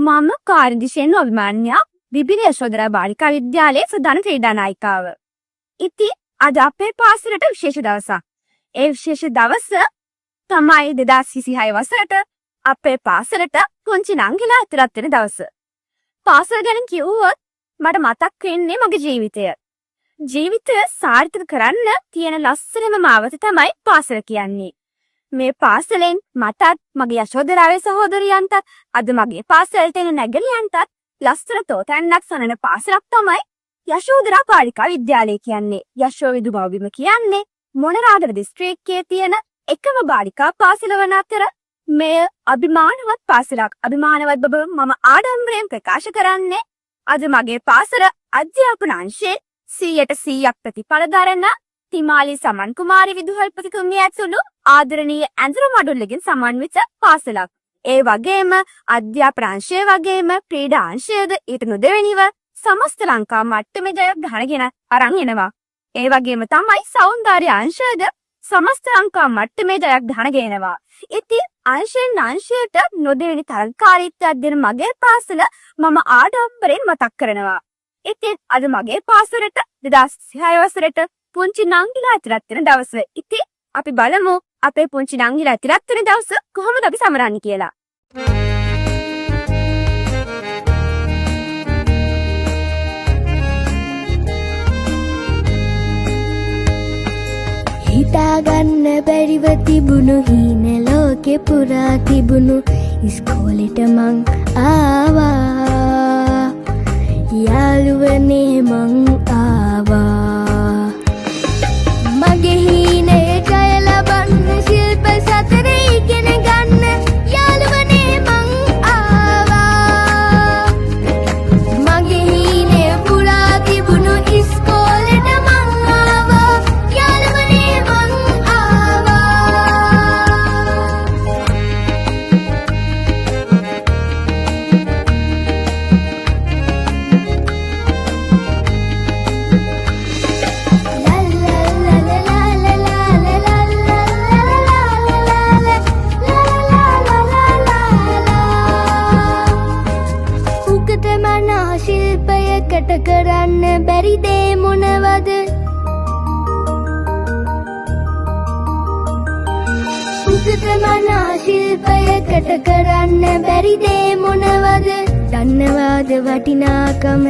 මම කාර්යදිශයෙන් අභිමාන්‍යා විබිලි යශෝධරා බාලිකා විද්‍යාලයේ ප්‍රධාන ක්‍රීඩා නායිකාව. ඉතින් අද අපේ පාසලට විශේෂ දවසක්. ඒ විශේෂ දවස තමයි 2026 වසරට අපේ පාසලට පුංචි නංගිලා ඇතුළත් වෙන දවස. පාසල ගැන කිව්වොත් මට මතක් වෙන්නේ මගේ ජීවිතය. ජීවිතය සාර්ථක කරන්න තියෙන ලස්සනම මාවත තමයි පාසල කියන්නේ. මේ පාසලෙන් මටත් මගේ යශෝධරාවේ සහෝදරියන්ටත් අද මගේ පාසලට එන නැගණියන්ටත් ලස්සන තෝතැන්නක් සනන පාසලක් තමයි යශෝධරා බාලිකා විද්‍යාලය කියන්නේ. යශෝවිදු බවබිම කියන්නේ මොනරාගල දිස්ත්‍රික්කයේ තියෙන එකම බාලිකා පාසල වන අතර මෙය අභිමානවත් පාසලක්. අභිමානවත් බව මම ආඩම්බරයෙන් ප්‍රකාශ කරන්නේ අද මගේ පාසල අධ්‍යාපන අංශයේ 100% ප්‍රතිඵල දරන තිමාලි සමන් කුමාරි විදුහල්පතිතුමිය ඇතුළු ආදරණීය ඇඳුරු මඩුල්ලකින් සමන්විත පාසලක්. ඒ වගේම අධ්‍යාපන අංශය වගේම ක්‍රීඩා අංශයද ඊට නොදෙවෙනිව සමස්ත ලංකා මට්ටමේ ජයග්‍රහණගෙන අරන් එනවා. ඒ වගේම තමයි සෞන්දර්ය අංශයද සමස්ත ලංකා මට්ටමේ ජයග්‍රහණ ගෙනවා. ඉතින් අංශයෙන් අංශයට නොදෙවෙනි තරගකාරීත්වයක් දෙන මගේ පාසල මම ආඩම්බරෙන් මතක් කරනවා. ඉතින් අද මගේ පාසලට 2026 වසරට පුංචි නංගිලා ඇතුළත් වෙන දවස. ඉතින් අපි බලමු අපේ පුංචි නංගිලා ඇතුළත් වෙන දවස කොහොමද අපි සමරන්නේ කියලා. හිතාගන්න බැරිව තිබුණු හීන ලෝකෙ පුරා තිබුණු ඉස්කෝලෙට මං ආවා. යාළුවනේ මං ආවා. මගේ හීනේ ජය ලබන්න ශිල්ප සතරේ ඉගෙන ගන්න යාළුවනේ මං ආවා. මගේ හීනේ පුරා තිබුණු ඉස්කෝලෙට මං ආවා. යාළුවනේ මං ආවා. ශිල්පයකට කරන්න බැරි දේ මොනවද? උගතමනා ශිල්පයකට කරන්න බැරි දේ මොනවද? දන්නවාද වටිනාකම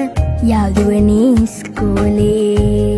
යාළුවනේ ඉස්කෝලේ